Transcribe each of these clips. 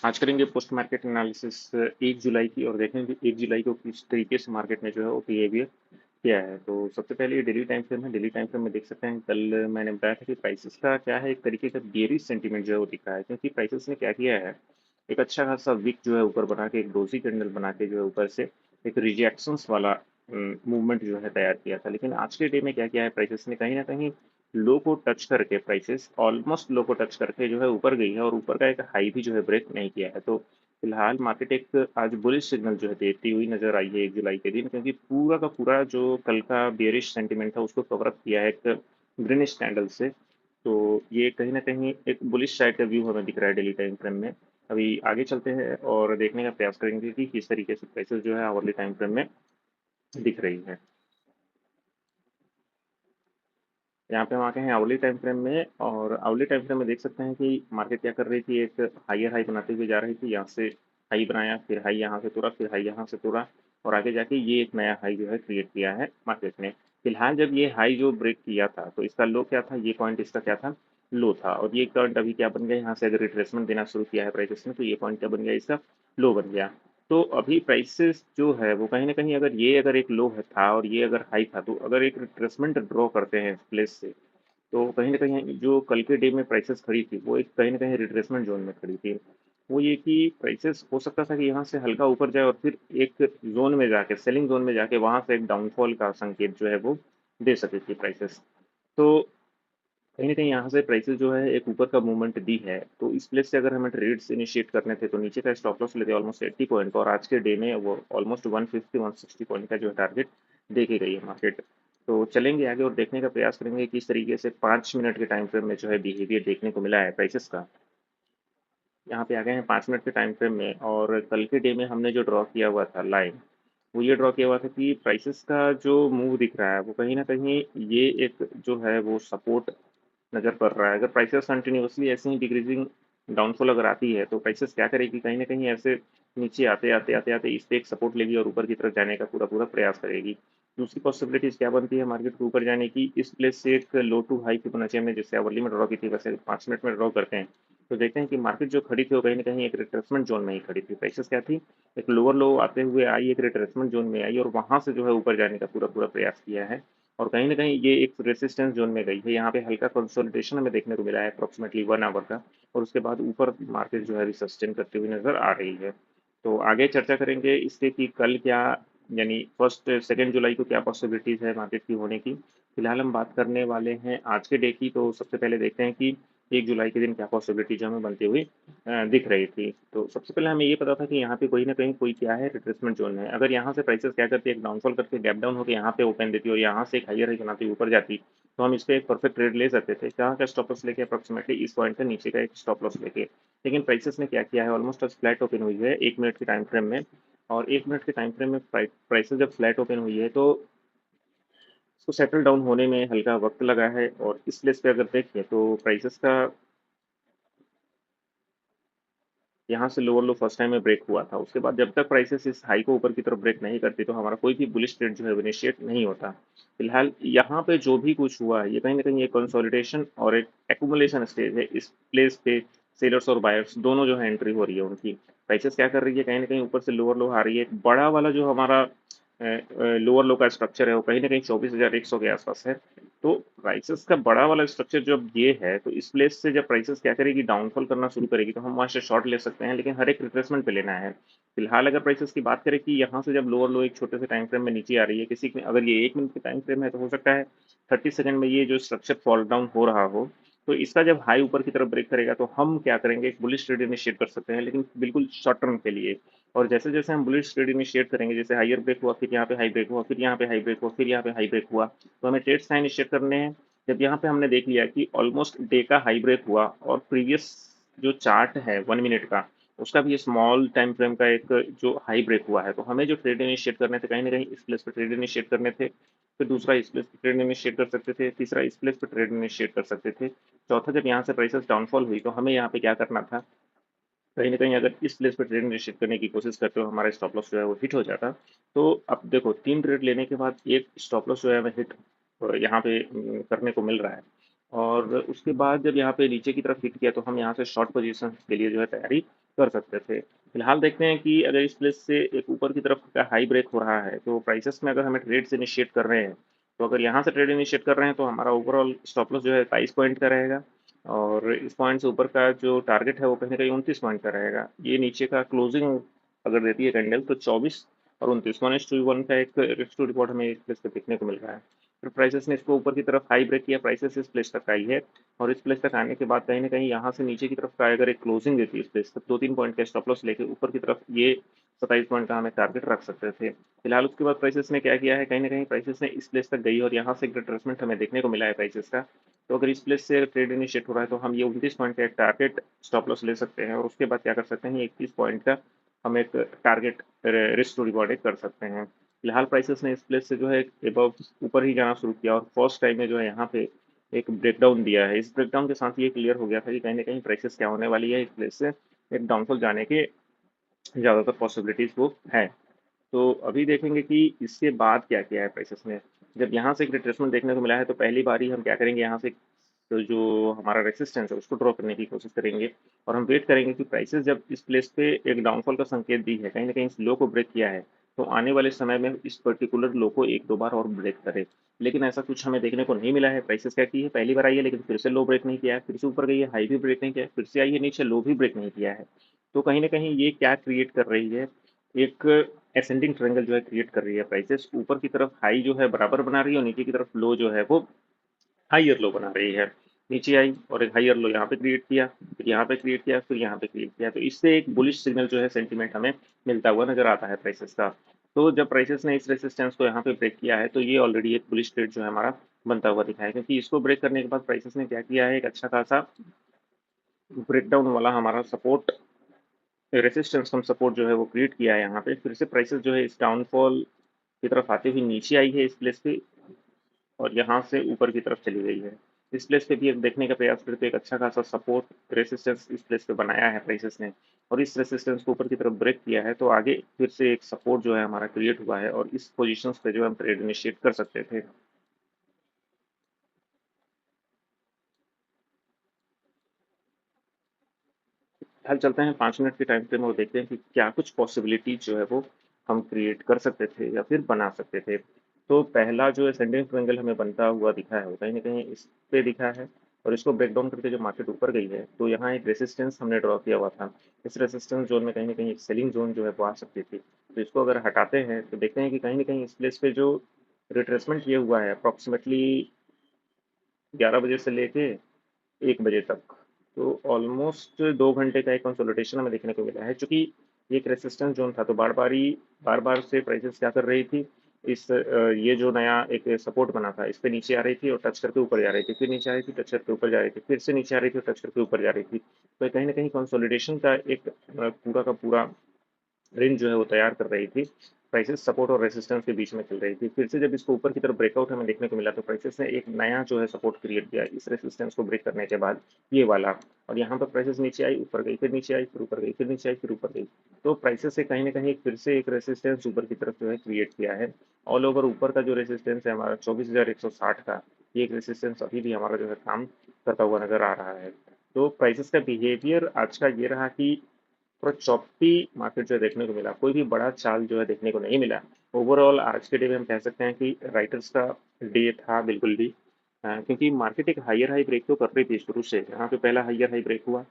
आज करेंगे post market analysis 1 जुलाई की और देखेंगे 1 जुलाई को किस तरीके से मार्केट ने जो है वो बिहेवियर किया है। तो सबसे पहले ये डेली टाइम फ्रेम है। डेली टाइम फ्रेम में देख सकते हैं कल मैंने बताया था कि प्राइसेस का क्या है, एक तरीके का बेयरिश सेंटीमेंट जो है वो दिख रहा है, क्योंकि प्राइसेस ने क्या किया है, एक अच्छा खासा विक जो है ऊपर बना के, एक डोजी कैंडल बना के जो है ऊपर से एक रिजेक्शंस वाला मूवमेंट जो है तैयार किया था। लेकिन आज के डे में क्या किया है, प्राइसेस ने कहीं ना कहीं लो को टच करके, प्राइसेस ऑलमोस्ट लो को टच करके जो है ऊपर गई है और ऊपर का एक हाई भी जो है ब्रेक नहीं किया है। तो फिलहाल मार्केट एक आज बुलिश सिग्नल जो है देती हुई नजर आई है 1 जुलाई के दिन, क्योंकि पूरा का पूरा जो कल का बेयरिश सेंटीमेंट था उसको कवर अप किया है एक ग्रीनिश कैंडल से। तो ये कहीं ना कहीं एक बुलिश साइड का व्यू हमें दिख रहा है डेली टाइम फ्रेम में। अभी आगे चलते हैं और देखने का प्रयास करेंगे कि किस तरीके से प्राइसेस जो है आवरली टाइम फ्रेम में दिख रही है। यहाँ पे हम आके हैं आवली टाइम फ्रेम में, और आवली टाइम फ्रेम में देख सकते हैं कि मार्केट क्या कर रही थी, एक हायर हाई बनाते हुए जा रही थी। यहाँ से हाई बनाया, फिर हाई यहाँ से तोड़ा, फिर हाई यहाँ से तोड़ा, और आगे जाके ये एक नया हाई जो है क्रिएट किया है मार्केट ने। फिलहाल जब ये हाई जो ब्रेक किया था तो इसका लो क्या था, ये पॉइंट इसका क्या था, लो था। और ये पॉइंट अभी क्या बन गया, यहाँ से अगर रिट्रेसमेंट देना शुरू किया है प्राइसेस ने तो ये पॉइंट क्या बन गया, इसका लो बन गया। तो अभी प्राइसेस जो है वो कहीं ना कहीं, अगर ये अगर एक लो है था और ये अगर हाई था, तो अगर एक रिट्रेसमेंट ड्रॉ करते हैं इस प्लेस से, तो कहीं न कहीं जो कल के डे में प्राइसेस खड़ी थी, वो एक कहीं न कहीं रिट्रेसमेंट ज़ोन में खड़ी थी। वो ये कि प्राइसेस हो सकता था कि यहाँ से हल्का ऊपर जाए और फिर एक ज़ोन में जाके, सेलिंग ज़ोन में जाके वहाँ से एक डाउनफॉल का संकेत जो है वो दे सकी थी प्राइसेस। तो कहीं न कहीं यहाँ से प्राइसेस जो है एक ऊपर का मूवमेंट दी है। तो इस प्लेस से अगर हमें ट्रेड्स इनिशिएट करने थे तो नीचे का स्टॉप लॉस लेते ऑलमोस्ट 80 पॉइंट का, और आज के डे में वो ऑलमोस्ट 150-160 पॉइंट का जो है टारगेट दे के गई है मार्केट। तो चलेंगे आगे और देखने का प्रयास करेंगे किस तरीके से 5 मिनट के टाइम फ्रेम में जो है बिहेवियर देखने को मिला है प्राइसेस का। यहाँ पे आ गए हैं 5 मिनट के टाइम फ्रेम में, और कल के डे में हमने जो ड्रॉ किया हुआ था लाइन, वो ये ड्रॉ किया हुआ था कि प्राइसेस का जो मूव दिख रहा है वो कहीं न कहीं ये एक जो है वो सपोर्ट नज़र पड़ रहा है। अगर प्राइसेस कंटिन्यूअसली ऐसे ही डिक्रीजिंग डाउनफॉल अगर आती है तो प्राइसेस क्या करेगी, कहीं न कहीं ऐसे नीचे आते इस पे एक सपोर्ट लेगी और ऊपर की तरफ जाने का पूरा-पूरा प्रयास करेगी। दूसरी पॉसिबिलिटीज़ क्या बनती है मार्केट को ऊपर जाने की, इस प्लेस से एक लो टू हाई फिबोनाची हमने जैसे आवरली में ड्रॉ की थी वैसे 5 मिनट में ड्रॉ करते हैं। तो देखते हैं कि मार्केट जो खड़ी थी वो कहीं न कहीं एक रिट्रेसमेंट ज़ोन में ही खड़ी थी। प्राइसेस क्या थी, एक लोअर लो आते हुए आई, एक रिट्रेसमेंट ज़ोन में आई और वहाँ से जो है ऊपर जाने का पूरा-पूरा प्रयास किया है। और कहीं न कहीं ये एक रेजिस्टेंस ज़ोन में गई है। यहाँ पे हल्का कंसोलिडेशन हमें देखने को मिला है अप्रॉक्सिमेटली 1 आवर का, और उसके बाद ऊपर मार्केट जो है अभी सस्टेन करते हुए नज़र आ रही है। तो आगे चर्चा करेंगे इसके कि कल क्या, यानी फर्स्ट सेकंड जुलाई को क्या पॉसिबिलिटीज़ है मार्केट की होने की। फिलहाल हम बात करने वाले हैं आज के डे की। तो सबसे पहले देखते हैं कि 1 जुलाई के दिन क्या पॉसिबिलिटीज़ हमें बनती हुई दिख रही थी। तो सबसे पहले हमें ये पता था कि यहाँ पे कोई न कहीं कोई क्या है, रिट्रेसमेंट ज़ोन है। अगर यहाँ से प्राइसेस क्या करती है, एक डाउनफॉल करके गैप डाउन होके यहाँ पे ओपन देती और यहाँ से एक हायर हाई बनाती हुई ऊपर जाती, तो हम इस पे एक परफेक्ट ट्रेड ले सकते थे। कहाँ का स्टॉप लॉस लेके, अप्रॉक्सिमेटली इस पॉइंट के नीचे का एक स्टॉप लॉस लेके। लेकिन प्राइसेस ने क्या किया है, ऑलमोस्ट आज फ्लैट ओपन हुई है 1 मिनट के टाइम फ्रेम में, और 1 मिनट के टाइम फ्रेम में प्राइसेस जब फ्लैट ओपन हुई है तो इसको सेटल डाउन होने में हल्का वक्त लगा है। और इस प्लेस पे अगर देखें तो प्राइसेस का यहाँ से लोअर लो फर्स्ट टाइम में ब्रेक हुआ था। उसके बाद जब तक प्राइसेस इस हाई को ऊपर की तरफ ब्रेक नहीं करती तो हमारा कोई भी बुलिश ट्रेड जो है इनिशिएट नहीं होता। फिलहाल यहाँ पे जो भी कुछ हुआ है ये कहीं न कहीं एक कंसोलिडेशन और एक एक्युमुलेशन स्टेज है। इस प्लेस पे सेलर्स और बायर्स दोनों जो है एंट्री हो रही है उनकी। प्राइसेस क्या कर रही है, कहीं न कहीं ऊपर से लोअर लो आ रही है। एक बड़ा वाला जो हमारा लोअर लो का स्ट्रक्चर है वो कहीं न कहीं 24,100 के आसपास है। तो प्राइसेस का बड़ा वाला स्ट्रक्चर जब ये है तो इस प्लेस से जब प्राइसेस क्या करेगी, डाउनफॉल करना शुरू करेगी, तो हम वहाँ से शॉर्ट ले सकते हैं, लेकिन हर एक रिट्रेसमेंट पे लेना है। फिलहाल अगर प्राइसेस की बात करें कि यहाँ से जब लोअर लो एक छोटे से टाइम फ्रेम में नीचे आ रही है, किसी में अगर ये 1 मिनट की टाइम फ्रेम है तो हो सकता है 30 सेकंड में ये जो स्ट्रक्चर फॉल डाउन हो रहा हो, तो इसका जब हाई ऊपर की तरफ ब्रेक करेगा तो हम क्या करेंगे, एक बुलिश ट्रेड इनिशिएट कर सकते हैं, लेकिन बिल्कुल शॉर्ट टर्म के लिए। और जैसे जैसे हम बुलिश ट्रेड इनिशिएट करेंगे, जैसे हायर ब्रेक हुआ, फिर यहाँ पे हाई ब्रेक हुआ, फिर यहाँ पे हाई ब्रेक हुआ, फिर यहाँ पे हाई ब्रेक हुआ, तो हमें ट्रेड्स कहाँ इनिशिएट करने हैं। जब यहाँ पे हमने देख लिया कि ऑलमोस्ट डे का हाई ब्रेक हुआ और प्रीवियस जो चार्ट है 1 मिनट का, उसका भी स्मॉल टाइम फ्रेम का एक जो हाई ब्रेक हुआ है, तो हमें जो ट्रेड इनिशिएट करने थे कहीं ना कहीं इस प्लेस पे ट्रेड इनिशिएट करने थे। फिर दूसरा इस प्लेस पे ट्रेड इनिशिएट कर सकते थे, तीसरा इस प्लेस पे ट्रेड इनिशिएट कर सकते थे, चौथा जब यहाँ से प्राइसेस डाउनफॉल हुई तो हमें यहाँ पे क्या करना था, कहीं न कहीं अगर इस प्लेस पे ट्रेड निश्चित करने की कोशिश करते हो, हमारा स्टॉप लॉस जो है वो हिट हो जाता। तो अब देखो 3 ट्रेड लेने के बाद एक स्टॉप लॉस जो है हमें हिट यहाँ पे करने को मिल रहा है। और उसके बाद जब यहाँ पे नीचे की तरफ हिट किया तो हम यहाँ से शॉर्ट पोजीशन के लिए जो है तैयारी कर सकते थे। फिलहाल देखते हैं कि अगर इस प्लेस से एक ऊपर की तरफ का हाई ब्रेक हो रहा है, तो प्राइसेस में अगर हमें ट्रेड्स इनिशिएट कर रहे हैं, तो अगर यहाँ से ट्रेड इनिशिएट कर रहे हैं, तो हमारा ओवरऑल स्टॉप लॉस जो है 22 पॉइंट का रहेगा और इस पॉइंट से ऊपर का जो टारगेट है, वो कहीं न कहीं 29 पॉइंट का रहेगा। ये नीचे का क्लोजिंग अगर देती है कैंडल, तो 24 और 29 1:1 का एक रिस्क टू रिवॉर्ड हमें इस प्लेस पे देखने को मिल रहा है। फिर प्राइसेस ने इसको ऊपर की तरफ हाई ब्रेक किया, प्राइसेस इस प्लेस तक आई है और इस प्लेस तक आने के बाद कहीं न कहीं यहाँ से नीचे की तरफ का अगर एक क्लोजिंग देती है इस प्लेस तक, 2-3 पॉइंट का स्टॉप लॉस लेके ऊपर की तरफ ये 27 पॉइंट का हमें टारगेट रख सकते थे। फिलहाल उसके बाद प्राइसेस ने क्या किया है, कहीं न कहीं प्राइसेस ने इस प्लेस तक गई और यहाँ से एक रिट्रेसमेंट हमें देखने को मिला है प्राइसेस का। तो अगर इस प्लेस से ट्रेड इनिशिएट हो रहा है, तो हम ये 29 पॉइंट का एक टारगेट स्टॉप लॉस ले सकते हैं और उसके बाद क्या कर सकते हैं, 31 पॉइंट का हम एक टारगेट रिस्क टू रिवॉर्ड एक कर सकते हैं। फिलहाल प्राइसेस ने इस प्लेस से जो है एबव ऊपर ही जाना शुरू किया और फर्स्ट टाइम में जो है यहाँ पे एक ब्रेकडाउन दिया है। इस ब्रेकडाउन के साथ ये क्लियर हो गया था कि कहीं न कहीं प्राइसेस क्या होने वाली है, इस प्लेस से एक डाउनफॉल जाने के ज़्यादातर पॉसिबिलिटीज़ वो है। तो अभी देखेंगे कि इसके बाद क्या किया है प्राइसेस ने। जब यहाँ से एक रिट्रेसमेंट देखने को मिला है, तो पहली बारी हम क्या करेंगे, यहाँ से तो जो हमारा रेजिस्टेंस है उसको ड्रॉ करने की कोशिश करेंगे और हम वेट करेंगे कि प्राइसेस जब इस प्लेस पे एक डाउनफॉल का संकेत दी है, कहीं न कहीं इस लो को ब्रेक किया है, तो आने वाले समय में इस पर्टिकुलर लो को 1-2 बार और ब्रेक करे। लेकिन ऐसा कुछ हमें देखने को नहीं मिला है। प्राइसेस क्या की है, पहली बार आई है लेकिन फिर से लो ब्रेक नहीं किया है, फिर से ऊपर गई है, हाई भी ब्रेक नहीं किया है, फिर से आई है नीचे, लो भी ब्रेक नहीं किया है। तो कहीं न कहीं ये क्या क्रिएट कर रही है, एक असेंडिंग ट्रायंगल जो है क्रिएट कर रही है। प्राइसेस ऊपर की तरफ हाई जो है बराबर बना रही है और नीचे की तरफ लो जो है वो हाइयर लो बना रही है। नीचे आई और एक हाइयर लो यहाँ पे क्रिएट किया, फिर यहाँ पे क्रिएट किया, फिर यहाँ पे क्रिएट किया। तो इससे एक बुलिश सिग्नल जो है सेंटीमेंट हमें मिलता हुआ नज़र आता है प्राइसेस का। तो जब प्राइसेस ने इस रेजिस्टेंस को यहाँ पे ब्रेक किया है, तो ये ऑलरेडी एक बुलिश ट्रेड जो है हमारा बनता हुआ दिखा है, क्योंकि इसको ब्रेक करने के बाद प्राइसेस ने क्या किया है, एक अच्छा खासा ब्रेकडाउन वाला हमारा सपोर्ट रेजिस्टेंस कम सपोर्ट जो है वो क्रिएट किया है यहाँ पे। फिर से प्राइसेस जो है इस डाउनफॉल की तरफ आते हुए नीचे आई है इस प्लेस पे और यहाँ से ऊपर की तरफ चली गई है। इस प्लेस पे भी एक देखने का प्रयास करते एक अच्छा खासा सपोर्ट रेजिस्टेंस इस प्लेस पे बनाया है प्राइसेस ने और इस रेजिस्टेंस को ऊपर की तरफ ब्रेक किया है, तो आगे फिर से एक सपोर्ट जो है हमारा क्रिएट हुआ है और इस पोजीशंस पे जो हम ट्रेड इनिशिएट कर सकते थे। फिलहाल चलते हैं 5 मिनट के टाइम फ्रेम और देखते हैं कि क्या कुछ पॉसिबिलिटीज जो है वो हम क्रिएट कर सकते थे या फिर बना सकते थे। तो पहला जो असेंडिंग ट्रायंगल हमें बनता हुआ दिखा है, वो कहीं न कहीं इस पे दिखा है और इसको ब्रेक डाउन करके जो मार्केट ऊपर गई है, तो यहाँ एक रेजिस्टेंस हमने ड्रॉ किया हुआ था। इस रेजिस्टेंस ज़ोन में कहीं न कहीं एक सेलिंग ज़ोन जो है वो आ सकती थी। तो इसको अगर हटाते हैं, तो देखते हैं कि कहीं न कहीं इस प्लेस पे जो रिट्रेसमेंट ये हुआ है अप्रॉक्सिमेटली 11 बजे से लेके 1 बजे तक। तो ऑलमोस्ट 2 घंटे का एक कंसोलिडेशन हमें देखने को मिला है। चूँकि ये एक रेजिस्टेंस ज़ोन था, तो बार-बार से प्राइसेज़ क्या कर रही थी, ये जो नया एक सपोर्ट बना था, इस पे नीचे आ रही थी और टच करके ऊपर जा रही थी, फिर नीचे आ रही थी, टच करके ऊपर जा रही थी, फिर से नीचे आ रही थी और टच करके ऊपर जा रही थी। तो कहीं न कहीं कंसोलिडेशन का एक पूरा का पूरा रेंज जो है वो तैयार कर रही थी। प्राइसेस सपोर्ट और रेजिस्टेंस के बीच में चल रही थी। फिर से जब इसको ऊपर की तरफ ब्रेकआउट हमें देखने को मिला, तो प्राइसेस ने एक नया जो है सपोर्ट क्रिएट किया इस रेजिस्टेंस को ब्रेक करने के बाद, ये वाला। और यहाँ पर प्राइसेस नीचे आई, ऊपर गई, फिर नीचे आई, फिर ऊपर गई, फिर नीचे आई, फिर ऊपर गई। तो प्राइसेस से कहीं न कहीं फिर से एक रेजिस्टेंस ऊपर की तरफ जो है क्रिएट किया है। ऑल ओवर ऊपर का जो रेजिस्टेंस है हमारा 24,160 का, ये एक रेजिस्टेंस अभी भी हमारा जो है काम करता हुआ नज़र आ रहा है। तो प्राइसेस का बिहेवियर आज का ये रहा कि थोड़ा चॉपी मार्केट जो है देखने को मिला, कोई भी बड़ा चाल जो है देखने को नहीं मिला। ओवरऑल आज के डे में हम कह सकते हैं कि राइटर्स का डे था बिल्कुल भी, क्योंकि मार्केट एक हायर हाई ब्रेक तो कर रही थी शुरू से। यहाँ पे पहला हायर हाई ब्रेक हुआ,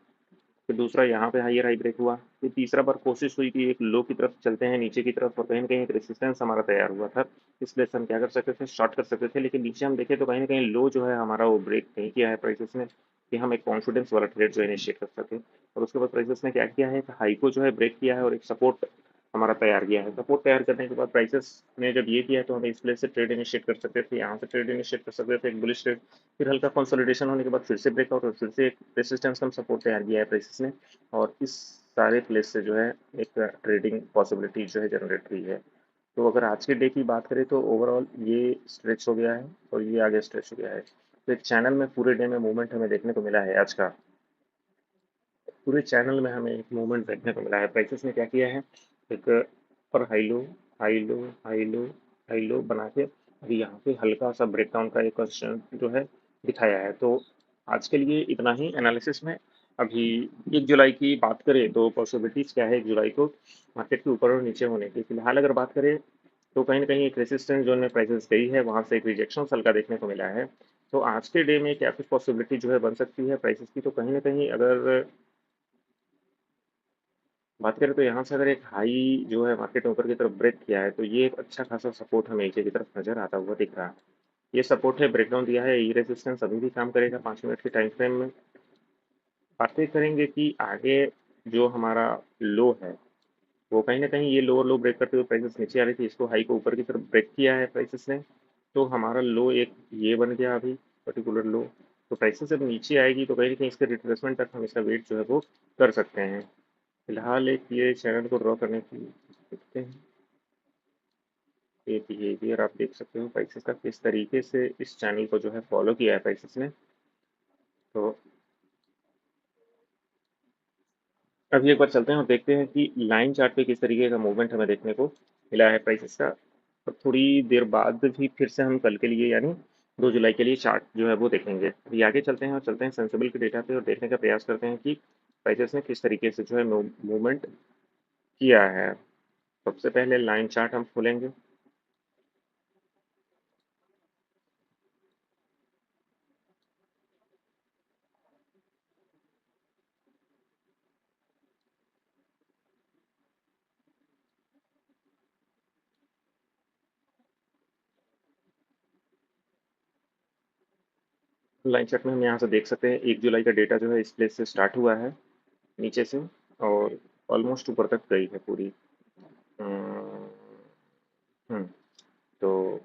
फिर दूसरा यहाँ पे हायर हाई ब्रेक हुआ, फिर तीसरा बार कोशिश हुई कि एक लो की तरफ चलते हैं नीचे की तरफ और कहीं न कहीं एक रेजिस्टेंस हमारा तैयार हुआ था। इसलिए से हम क्या कर सकते थे, शॉर्ट कर सकते थे, लेकिन नीचे हम देखें तो कहीं न कहीं लो जो है हमारा वो ब्रेक नहीं किया है प्राइसेस ने कि हम एक कॉन्फिडेंस वाला ट्रेड जो है इनिशिएट कर सकें। और उसके बाद प्राइसेस ने क्या किया है, हाई को जो है ब्रेक किया है और एक सपोर्ट हमारा तैयार किया है। सपोर्ट तैयार करने के बाद प्राइसेस ने जब ये किया, तो हम इस प्लेस से ट्रेड इनिशिएट कर सकते थे, यहाँ से ट्रेड इनिशिएट कर सकते थे, एक बुलिश ट्रेड। फिर हल्का कंसोलिडेशन होने के बाद फिर से ब्रेकआउट और फिर से एक रेजिस्टेंस कम सपोर्ट तैयार किया है प्राइसेस ने और इस सारे प्लेस से जो है एक ट्रेडिंग पॉसिबिलिटी जो है जनरेट हुई है। तो अगर आज के डे की बात करें, तो ओवरऑल ये स्ट्रेच हो गया है और ये आगे स्ट्रेच हो गया है। तो एक चैनल में पूरे डे में मूवमेंट हमें देखने को मिला है आज का। पूरे चैनल में हमें एक मूवमेंट देखने को मिला है। प्राइसेस ने क्या किया है, एक पर high low, high low, high low, high low बना के अभी यहाँ पे हल्का सा ब्रेकडाउन का एक क्वेश्चन जो है दिखाया है। तो आज के लिए इतना ही एनालिसिस में। अभी 1 जुलाई की बात करें तो पॉसिबिलिटीज़ क्या है 1 जुलाई को मार्केट के ऊपर और नीचे होने की? फिलहाल अगर बात करें तो कहीं न कहीं एक रेजिस्टेंस ज़ोन में प्राइसेज़ गई है, वहाँ से एक रिजेक्शन हल्का देखने को मिला है। तो आज के डे में क्या कुछ पॉसिबिलिटी जो है बन सकती है प्राइसेज़ की? तो कहीं न कहीं अगर बात करें तो यहाँ से अगर एक हाई जो है मार्केट ने ऊपर की तरफ ब्रेक किया है, तो ये एक अच्छा खासा सपोर्ट हमें नीचे की तरफ नज़र आता हुआ दिख रहा है। ये सपोर्ट है, ब्रेकडाउन दिया है, ये रेजिस्टेंस अभी भी काम करेगा 5 मिनट के टाइम फ्रेम में। बातें करेंगे कि आगे जो हमारा लो है, वो कहीं न कहीं ये लोअर लो ब्रेक करते हुए प्राइसेस नीचे आ रही थी, इसको हाई को ऊपर की तरफ ब्रेक किया है प्राइसेस ने। तो हमारा लो एक ये बन गया अभी पर्टिकुलर लो। तो प्राइसेस जब नीचे आएगी तो कहीं न कहीं इसके रिट्रेसमेंट तक हम इसका वेट जो है वो कर सकते हैं। फिलहाल एक ये चैनल को ड्रॉ करने की देखते हैं। ये बिहेवियर आप देख सकते हो प्राइसेस का किस तरीके से इस चैनल को जो है फॉलो किया है प्राइसेस ने। तो अभी एक बार चलते हैं और देखते हैं कि लाइन चार्ट पे किस तरीके का मूवमेंट हमें देखने को मिला है प्राइसेस का। और थोड़ी देर बाद भी फिर से हम कल के लिए यानी 2 जुलाई के लिए चार्ट जो है वो देखेंगे। अभी आगे चलते हैं और चलते हैं सेंसिबल के डेटा पे और देखने का प्रयास करते हैं कि प्राइसेस ने किस तरीके से जो है मूवमेंट किया है। सबसे पहले लाइन चार्ट हम खोलेंगे। लाइन चार्ट में हम यहाँ से देख सकते हैं 1 जुलाई का डेटा जो है इस प्लेस से स्टार्ट हुआ है नीचे से और ऑलमोस्ट ऊपर तक गई है पूरी। हम्म, हम्म, तो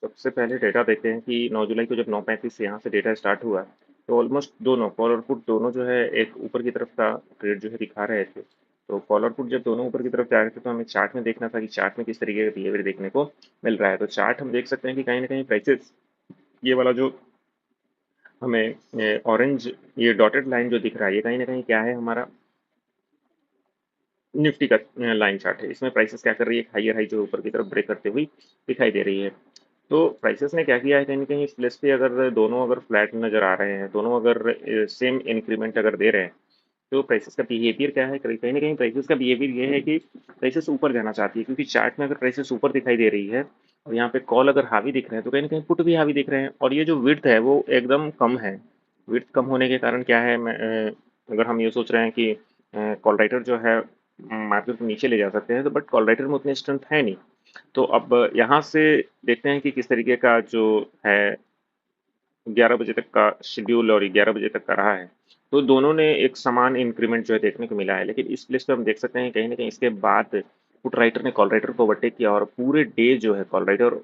सबसे पहले डेटा देखते हैं कि 9 जुलाई को जब 9:35 से यहाँ से डेटा स्टार्ट हुआ तो ऑलमोस्ट दोनों कॉल और पुट दोनों जो है एक ऊपर की तरफ का ट्रेड जो है दिखा रहे थे। तो कॉल और पुट जब दोनों ऊपर की तरफ जा रहे थे तो हमें चार्ट में देखना था कि चार्ट में किस तरीके का बिहेवियर देखने को मिल रहा है। तो चार्ट हम देख सकते हैं कि कहीं ना कहीं प्राइसेस ये वाला जो हमें ऑरेंज ये डॉटेड लाइन जो दिख रहा है ये कहीं ना कहीं क्या है हमारा निफ्टी का लाइन चार्ट है। इसमें प्राइसेस क्या कर रही है हाइयर हाई जो ऊपर की तरफ ब्रेक करते हुई दिखाई दे रही है। तो प्राइसेस ने क्या किया है कहीं न कहीं इस प्लेस पे अगर दोनों अगर फ्लैट नज़र आ रहे हैं, दोनों अगर सेम इंक्रीमेंट अगर दे रहे हैं, तो प्राइसेस का बिहेवियर क्या है? कहीं न कहीं प्राइसेस का बिहेवियर ये है कि प्राइसेस ऊपर जाना चाहती है क्योंकि चार्ट में अगर प्राइसेस ऊपर दिखाई दे रही है और यहाँ पे कॉल अगर हावी दिख रहे हैं, तो कहीं न कहीं पुट भी हावी दिख रहे हैं और ये जो विड्थ है वो एकदम कम है। विड्थ कम होने के कारण क्या है अगर हम ये सोच रहे हैं कि कॉल राइटर जो है मार्केट को नीचे ले जा सकते हैं, तो बट कॉल राइटर में उतनी स्ट्रेंथ है नहीं। तो अब यहाँ से देखते हैं कि किस तरीके का जो है 11 बजे तक का शेड्यूल और 11 बजे तक का रहा है। तो दोनों ने एक समान इंक्रीमेंट जो है देखने को मिला है, लेकिन इस प्लेस पे हम देख सकते हैं कहीं न कहीं इसके बाद पुट राइटर ने कॉल राइटर को ओवरटेक किया और पूरे डे जो है कॉल राइटर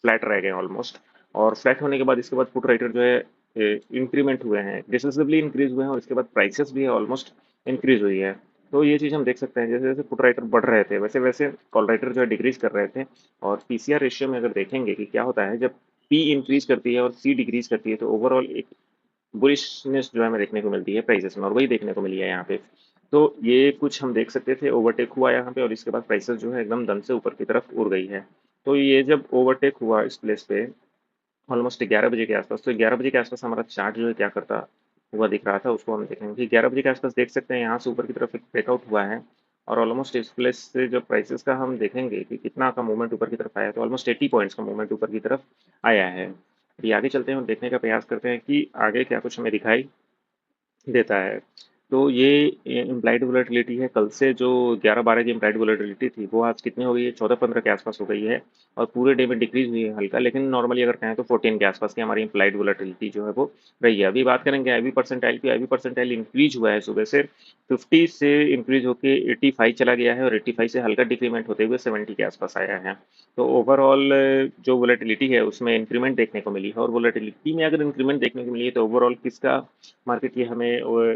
फ्लैट रह गए ऑलमोस्ट। और फ्लैट होने के बाद इसके बाद पुट राइटर जो है इंक्रीमेंट हुए हैं, डिसेसिवली इंक्रीज हुए हैं और इसके बाद प्राइसेस भी है ऑलमोस्ट इंक्रीज हुई है। तो ये चीज़ हम देख सकते हैं जैसे जैसे पुट राइटर बढ़ रहे थे वैसे वैसे कॉल राइटर जो है डिक्रीज कर रहे थे। और पीसीआर रेशियो में अगर देखेंगे कि क्या होता है जब पी इंक्रीज करती है और सी डिक्रीज करती है तो ओवरऑल एक बुलिशनेस जो है हमें देखने को मिलती है प्राइसेस में और वही देखने को मिली है यहाँ पे। तो ये कुछ हम देख सकते थे ओवरटेक हुआ यहाँ पे और इसके बाद प्राइसेस जो है एकदम दम से ऊपर की तरफ उड़ गई है। तो ये जब ओवरटेक हुआ इस प्लेस पे ऑलमोस्ट 11 बजे के आसपास, तो 11 बजे के आसपास हमारा चार्ट जो है क्या करता हुआ दिख रहा था उसको हम देखेंगे कि 11 बजे के आसपास देख सकते हैं यहाँ से ऊपर की तरफ एक ब्रेकआउट हुआ है और ऑलमोस्ट इस प्लेस से जब प्राइसेस का हम देखेंगे कि कितना का मूवमेंट ऊपर की तरफ आया है, तो ऑलमोस्ट 80 पॉइंट्स का मूवमेंट ऊपर की तरफ आया है। अभी आगे चलते हैं और देखने का प्रयास करते हैं कि आगे क्या कुछ हमें दिखाई देता है। तो ये इम्प्लाइड वोलेटिलिटी है कल से जो 11-12 की इम्प्लाइड वोलेटिलिटी थी वो आज कितनी हो गई है 14-15 के आसपास हो गई है और पूरे डे में डिक्रीज हुई है हल्का, लेकिन नॉर्मली अगर कहें तो 14 के आसपास की हमारी इम्प्लाइड वोलेटिलिटी जो है वो रही है। अभी बात करेंगे आईवी परसेंटाइल की। आईवी परसेंटाइल इंक्रीज हुआ है सुबह से 50 से इंक्रीज होके 85 चला गया है और 85 से हल्का डिक्रीमेंट होते हुए 70 के आसपास आया है। तो ओवरऑल जो वोलेटिलिटी है उसमें इंक्रीमेंट देखने को मिली है और वोलेटिलिटी में अगर इंक्रीमेंट देखने को मिली है तो ओवरऑल किसका मार्केट ये हमें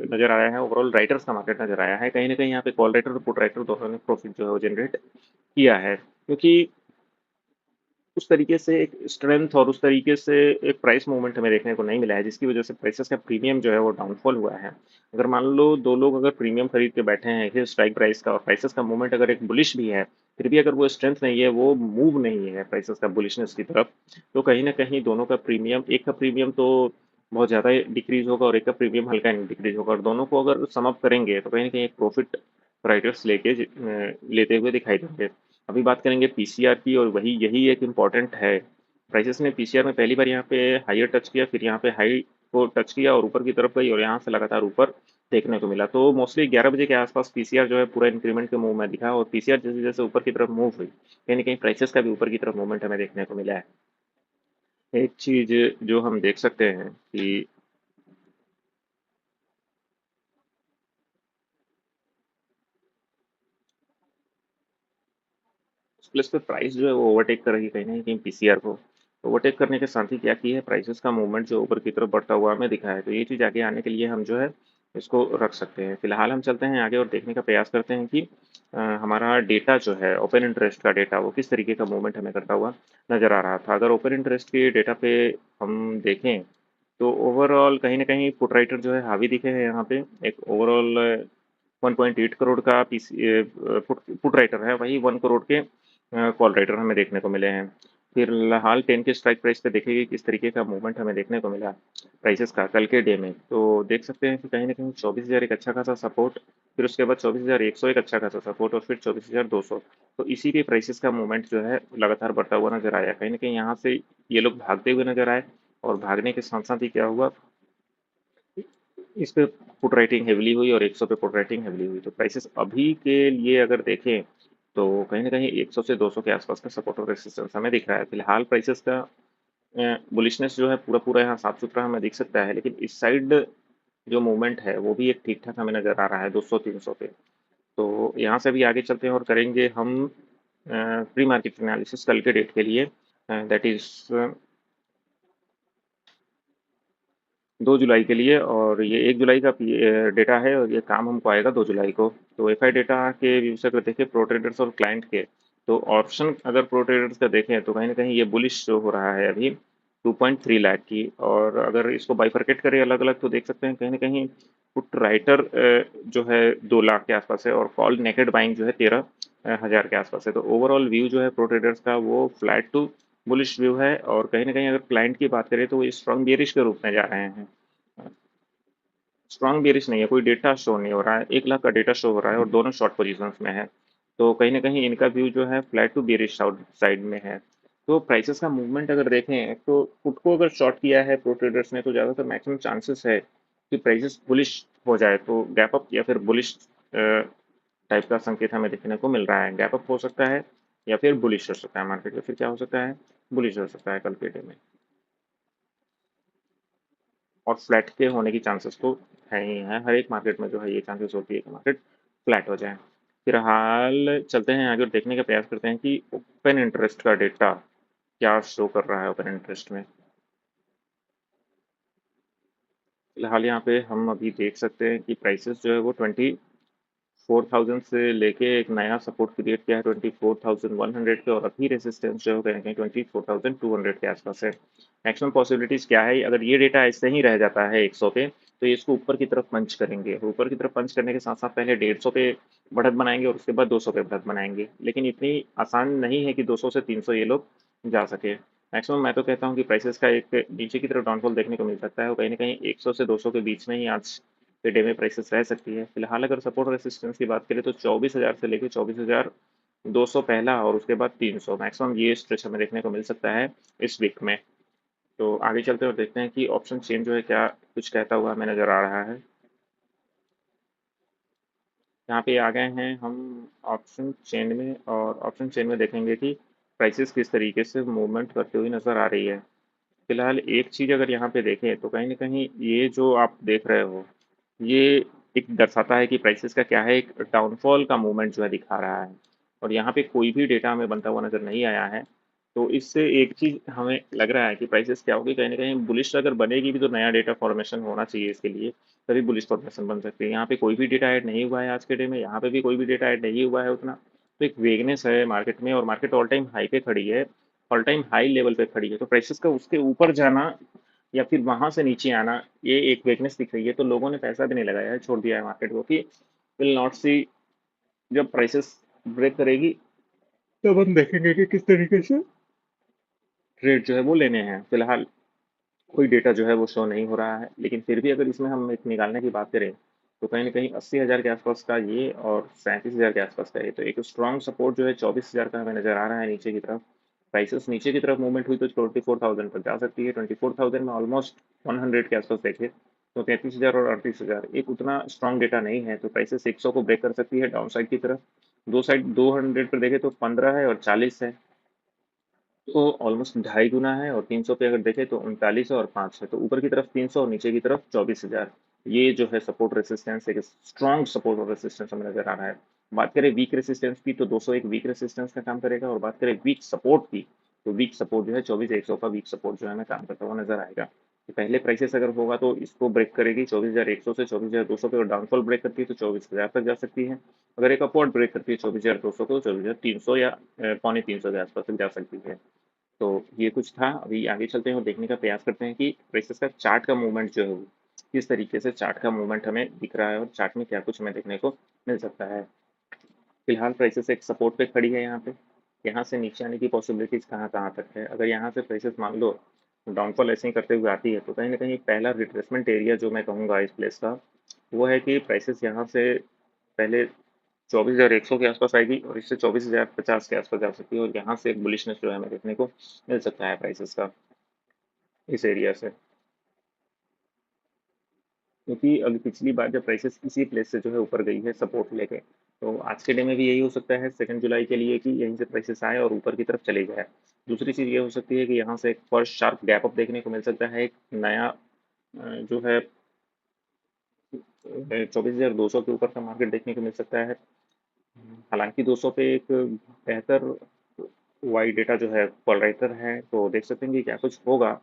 नज़र आया है ओवरऑल राइटर्स का मार्केट नज़र आया है। कहीं ना कहीं यहाँ पे कॉल राइटर और पुट राइटर दोनों ने प्रॉफिट जो है वो जनरेट किया है क्योंकि उस तरीके से एक स्ट्रेंथ और उस तरीके से एक प्राइस मूवमेंट हमें देखने को नहीं मिला है जिसकी वजह से प्राइसेस का प्रीमियम जो है वो डाउनफॉल हुआ है। अगर मान लो दो लोग अगर प्रीमियम खरीद के बैठे हैं फिर स्ट्राइक प्राइस का और प्राइसेस का मूवमेंट अगर एक बुलिश भी है फिर भी अगर वो स्ट्रेंथ नहीं है वो मूव नहीं है प्राइसेस का बुलिशनेस की तरफ, तो कहीं ना कहीं दोनों का प्रीमियम एक का प्रीमियम तो बहुत ज़्यादा डिक्रीज होगा और एक का प्रीमियम हल्का डिक्रीज होगा, और दोनों को अगर सम अप करेंगे तो कहीं ना कहीं एक प्रॉफिट राइटर्स लेते हुए दिखाई देंगे। अभी बात करेंगे पीसीआर की, और वही यही एक इम्पॉर्टेंट है। प्राइसेस ने पीसीआर में पहली बार यहाँ पे हाईर टच किया, फिर यहाँ पे हाई को टच किया और ऊपर की तरफ गई, और यहाँ से लगातार ऊपर देखने को मिला। तो मोस्टली 11 बजे के आसपास पीसीआर जो है पूरा इंक्रीमेंट के मूव में दिखा, और पीसीआर जैसे जैसे ऊपर की तरफ मूव हुई, कहीं ना कहीं प्राइसेस का भी ऊपर की तरफ मूवमेंट हमें देखने को मिला है। एक चीज जो हम देख सकते हैं कि प्लस पे प्राइस जो है वो ओवरटेक कर रही है कहीं ना कहीं पीसीआर को। ओवरटेक करने के साथ ही क्या की है, प्राइसेस का मूवमेंट जो ऊपर की तरफ बढ़ता हुआ हमें दिखा है, तो ये चीज़ आगे आने के लिए हम जो है इसको रख सकते हैं। फिलहाल हम चलते हैं आगे और देखने का प्रयास करते हैं कि हमारा डेटा जो है ओपन इंटरेस्ट का डेटा वो किस तरीके का मूवमेंट हमें करता हुआ नजर आ रहा था। अगर ओपन इंटरेस्ट के डेटा पे हम देखें तो ओवरऑल कहीं ना कहीं पुट राइटर जो है हावी दिखे हैं यहाँ पे। एक ओवरऑल 1.8 करोड़ का पीसी पुट राइटर है, वही 1 करोड़ के कॉल राइटर हमें देखने को मिले हैं। फिलहाल 10 के स्ट्राइक प्राइस पे देखेंगे किस तरीके का मूवमेंट हमें देखने को मिला प्राइसेस का कल के डे में, तो देख सकते हैं कि कहीं ना कहीं 24,000 एक अच्छा खासा सपोर्ट, फिर उसके बाद 24,100 एक अच्छा खासा सपोर्ट, और फिर 24,200। तो इसी पे प्राइसेस का मूवमेंट जो है लगातार बढ़ता हुआ नजर आया। कहीं ना कहीं यहाँ से ये लोग भागते हुए नजर आए, और भागने के साथ साथ ही क्या हुआ, इस पे पुट राइटिंग हेवली हुई और 100 पे पुट राइटिंग हेवली हुई। तो प्राइसेस अभी के लिए अगर देखें तो कहीं ना कहीं 100 से 200 के आसपास का सपोर्ट और रेसिस्टेंस हमें दिख रहा है। फिलहाल प्राइसेस का बुलिशनेस जो है पूरा पूरा यहाँ साफ सुथरा हमें दिख सकता है, लेकिन इस साइड जो मूवमेंट है वो भी एक ठीक ठाक हमें नजर आ रहा है 200-300 पे। तो यहाँ से भी आगे चलते हैं और करेंगे हम प्री मार्केट एनालिसिस कल के डेट के लिए, दैट इज 2 जुलाई के लिए। और ये 1 जुलाई का डेटा है, और ये काम हमको आएगा 2 जुलाई को। तो एफआई डेटा के व्यू से अगर देखें प्रो ट्रेडर्स और क्लाइंट के, तो ऑप्शन अगर प्रो ट्रेडर्स का देखें तो कहीं ना कहीं ये बुलिश शो हो रहा है अभी 2.3 लाख की। और अगर इसको बाइफरकेट करें अलग अलग तो देख सकते हैं कहीं ना कहीं पुट राइटर जो है 2 लाख के आसपास है, और कॉल नेकेड बाइंग जो है 13,000 के आसपास है। तो ओवरऑल व्यू जो है प्रो ट्रेडर्स का वो फ्लैट टू बुलिश व्यू है, और कहीं ना कहीं अगर क्लाइंट की बात करें तो वो स्ट्रॉन्ग बेरिश के रूप में जा रहे हैं। स्ट्रॉन्ग बेरिश नहीं है, कोई डेटा शो नहीं हो रहा है, 1 लाख का डेटा शो हो रहा है और दोनों शॉर्ट पोजीशंस में है। तो कहीं ना कहीं इनका व्यू जो है फ्लैट टू बेरिश साइड में है। तो प्राइसेस का मूवमेंट अगर देखें तो पुट को अगर शॉर्ट किया है प्रो ट्रेडर्स ने तो ज़्यादातर मैक्सिमम चांसेस है कि प्राइसेस बुलिश हो जाए, तो गैप अप या फिर बुलिश टाइप का संकेत हमें देखने को मिल रहा है। गैप अप हो सकता है या फिर बुलिश हो सकता है मार्केट, या फिर क्या हो सकता है, बुलिश हो सकता है कल के डे में। और फ्लैट के होने की चांसेस तो है ही है, हर एक मार्केट में जो है ये चांसेस होती है कि मार्केट फ्लैट हो जाए। फिलहाल चलते हैं आगे और देखने का प्रयास करते हैं कि ओपन इंटरेस्ट का डेटा क्या शो कर रहा है ओपन इंटरेस्ट में। फिलहाल यहाँ पे हम अभी देख सकते हैं कि प्राइसेस जो है वो 24,000 से लेके एक नया सपोर्ट क्रिएट किया है 24,100 पे, और अभी रेजिस्टेंस जो है कहीं कहीं 24,200 के आसपास है। मैक्सिमम पॉसिबिलिटीज क्या है, अगर ये डेटा ऐसे ही रह जाता है 100 पे तो ये इसको ऊपर की तरफ पंच करेंगे, ऊपर की तरफ पंच करने के साथ साथ पहले 150 पे बढ़त बनाएंगे और उसके बाद 200 पे बढ़त बनाएंगे, लेकिन इतनी आसान नहीं है कि 200 से 300 ये लोग जा सके। मैक्सिमम मैं तो कहता हूँ कि प्राइसेस का एक नीचे की तरफ डाउनफॉल देखने को मिल सकता है, और कहीं ना कहीं 100 से 200 के बीच में ही आज के डे में प्राइसेस रह सकती है। फिलहाल अगर सपोर्ट रेसिस्टेंस की बात करें तो 24,000 से लेकर 24,200 पहला, और उसके बाद 300 मैक्सिमम ये स्ट्रेच हमें देखने को मिल सकता है इस वीक में। तो आगे चलते हैं और देखते हैं कि ऑप्शन चेन जो है क्या कुछ कहता हुआ हमें नजर आ रहा है। यहाँ पे आ गए हैं हम ऑप्शन चेन में, और ऑप्शन चेन में देखेंगे कि प्राइसेस किस तरीके से मूवमेंट करते हुए नजर आ रही है। फिलहाल एक चीज़ अगर यहाँ पे देखें तो कहीं ना कहीं ये जो आप देख रहे हो ये एक दर्शाता है कि प्राइसेस का क्या है, एक डाउनफॉल का मूवमेंट जो है दिखा रहा है, और यहाँ पे कोई भी डेटा हमें बनता हुआ नजर नहीं आया है। तो इससे एक चीज हमें लग रहा है कि प्राइसेस क्या होगी, कहीं ना कहीं बुलिश अगर बनेगी भी तो नया डेटा फॉर्मेशन होना चाहिए इसके लिए, तभी बुलिश फॉर्मेशन बन सकती है। यहाँ पे कोई भी डेटा ऐड नहीं हुआ है आज के डे में, यहाँ पे भी कोई भी डेटा ऐड नहीं हुआ है उतना, तो एक वेगनेस है मार्केट में, और मार्केट ऑल टाइम हाई पे खड़ी है, ऑल टाइम हाई लेवल पे खड़ी है। तो प्राइसेस का उसके ऊपर जाना या फिर वहां से नीचे आना, ये एक वीकनेस दिख रही है। तो लोगों ने पैसा भी नहीं लगाया है, छोड़ दिया है मार्केट को कि विल नॉट सी, जब प्राइसेस ब्रेक करेगी तब हम देखेंगे कि किस तरीके से ट्रेड जो है वो लेने हैं। फिलहाल कोई डेटा जो है वो शो नहीं हो रहा है, लेकिन फिर भी अगर इसमें हम एक निकालने की बात करें तो कहीं ना कहीं 80,000 के आसपास का ये और 37,000 के आसपास का ये, तो एक स्ट्रॉन्ग सपोर्ट जो है 24,000 का हमें नजर आ रहा है नीचे की तरफ। प्राइसेस नीचे की तरफ मूवमेंट हुई तो 24,000 पर जा सकती है। 24,000 में ऑलमोस्ट 100 के आसपास देखे तो 33,000 और 38,000 एक उतना स्ट्रॉन्ग डेटा नहीं है, तो प्राइसेस 100 को ब्रेक कर सकती है डाउन साइड की तरफ। दो साइड 200 पर देखे तो 15 है और 40 है, तो ऑलमोस्ट ढाई गुना है। और 300 पे अगर देखें तो 39 और 5 है, तो ऊपर की तरफ 300 और नीचे की तरफ 24,000। ये जो है सपोर्ट रेसिस्टेंस, एक स्ट्रॉन्ग सपोर्ट और रेसिस्टेंस हमें नजर आ रहा है। बात करें वीक रेसिस्टेंस की तो 201 वीक रेसिस्टेंस का काम करेगा, और बात करें वीक सपोर्ट की तो वीक सपोर्ट जो है 24,100 का वीक सपोर्ट जो है हमें काम करता हुआ नजर आएगा। तो पहले प्राइसेस अगर होगा तो इसको ब्रेक करेगी 24,100 से 24,200 पे, और डाउनफॉल ब्रेक करती है तो 24,000 तक जा सकती है। अगर एक अपवर्ड ब्रेक करती है 24,200 को, 24,300 या पौने 300 के आसपास तक जा सकती है। तो ये कुछ था। अभी आगे चलते हैं और देखने का प्रयास करते हैं कि प्रेसेस का चार्ट का मूवमेंट जो है वो किस तरीके से चार्ट का मूवमेंट हमें दिख रहा है, और चार्ट में क्या कुछ हमें देखने को मिल सकता है। फिलहाल प्राइसेस एक सपोर्ट पे खड़ी है यहाँ पे। यहाँ से नीचे आने की पॉसिबिलिटीज कहाँ कहाँ तक है। अगर यहाँ से प्राइसेस मान लो डाउनफॉल ऐसे ही करते हुए आती है तो कहीं ना कहीं पहला रिट्रेसमेंट एरिया जो मैं कहूँगा इस प्लेस का, वो है कि प्राइसेस यहाँ से पहले 24,100 के आसपास आएगी और इससे 24,050 के आसपास जा सकती है, और यहाँ से एक बुलिशनेस जो है हमें देखने को मिल सकता है प्राइसेस का इस एरिया से। क्योंकि अभी पिछली बार जब प्राइसेस इसी प्लेस से जो है ऊपर गई है सपोर्ट लेके, तो आज के डे में भी यही हो सकता है 2 जुलाई के लिए कि यहीं से प्राइसेस आए और ऊपर की तरफ चले जाए। दूसरी चीज़ ये हो सकती है कि यहाँ से एक फर्स्ट शार्प गैप अप देखने को मिल सकता है, एक नया जो है 24,200 के ऊपर का मार्केट देखने को मिल सकता है। हालांकि 200 पे एक बेहतर वाई डेटा जो है पोलराइजर है, तो देख सकते हैं कि क्या कुछ होगा।